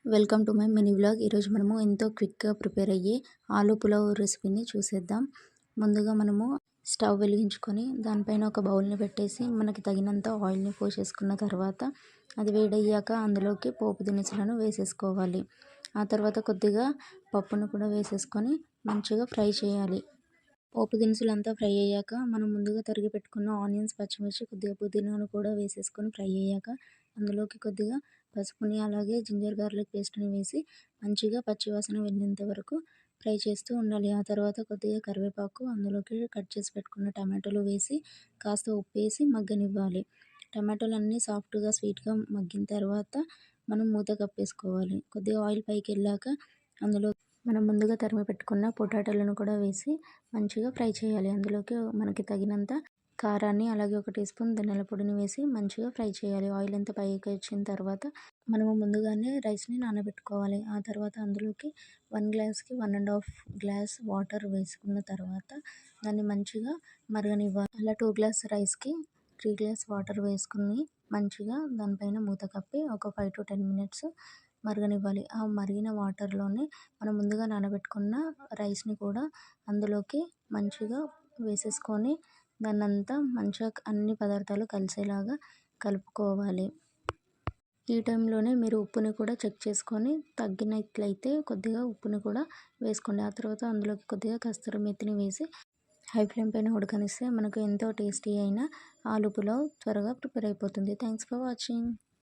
Welcome to my mini vlog. ఈరోజు మనము ఎంతో క్విక్గా ప్రిపేర్ అయ్యే ఆలూ పులావ్ రెసిపీని చూసేద్దాం. ముందుగా మనము స్టవ్ వెలిగించుకొని దానిపైన ఒక బౌల్ని పెట్టేసి మనకి తగినంత ఆయిల్ని పోసేసుకున్న తర్వాత అది వేడయ్యాక అందులోకి పోపు దినుసులను వేసేసుకోవాలి. ఆ తర్వాత కొద్దిగా పప్పును కూడా వేసేసుకొని మంచిగా ఫ్రై చేయాలి. పోపు దినుసులంతా ఫ్రై అయ్యాక మనం ముందుగా తరిగి పెట్టుకున్న ఆనియన్స్, పచ్చిమిర్చి, కొద్దిగా పుదీనాను కూడా వేసేసుకొని ఫ్రై అయ్యాక అందులోకి కొద్దిగా పసుపుని అలాగే జింజర్ గార్లిక్ పేస్ట్ని వేసి మంచిగా పచ్చివాసన వెళ్ళేంత వరకు ఫ్రై చేస్తూ ఉండాలి. ఆ తర్వాత కొద్దిగా కరివేపాకు, అందులోకి కట్ చేసి పెట్టుకున్న టమాటోలు వేసి కాస్త ఉప్పు వేసి మగ్గనివ్వాలి. టమాటోలు అన్నీ సాఫ్ట్గా స్వీట్గా మగ్గిన తర్వాత మనం మూత కప్పేసుకోవాలి. కొద్దిగా ఆయిల్ పైకి వెళ్ళాక అందులో మనం ముందుగా తరిమి పెట్టుకున్న పొటాటోలను కూడా వేసి మంచిగా ఫ్రై చేయాలి. అందులోకి మనకి తగినంత కారాన్ని అలాగే 1 టీ స్పూన్ ధనియాల పొడిని వేసి మంచిగా ఫ్రై చేయాలి. ఆయిల్ అంతా పైకి వచ్చిన తర్వాత మనము ముందుగానే రైస్ని నానబెట్టుకోవాలి. ఆ తర్వాత అందులోకి 1 గ్లాస్కి 1.5 గ్లాస్ వాటర్ వేసుకున్న తర్వాత దాన్ని మంచిగా మరగనివ్వాలి. అలా 2 గ్లాస్ రైస్కి 3 గ్లాస్ వాటర్ వేసుకుని మంచిగా దానిపైన మూత కప్పి ఒక 5 to 10 మినిట్స్ మరగనివ్వాలి. ఆ మరిగిన వాటర్లోనే మనం ముందుగా నానబెట్టుకున్న రైస్ని కూడా అందులోకి మంచిగా వేసేసుకొని దాన్నంతా మంచిగా అన్ని పదార్థాలు కలిసేలాగా కలుపుకోవాలి. ఈ టైంలోనే మీరు ఉప్పుని కూడా చెక్ చేసుకొని తగ్గినట్లయితే కొద్దిగా ఉప్పుని కూడా వేసుకోండి. ఆ తర్వాత అందులోకి కొద్దిగా కస్తూరి మెత్తిని వేసి హై ఫ్లేమ్ పైన ఉడకనిస్తే మనకు ఎంతో టేస్టీ అయిన ఆలూ పులావ్ త్వరగా ప్రిపేర్ అయిపోతుంది. Thanks for watching.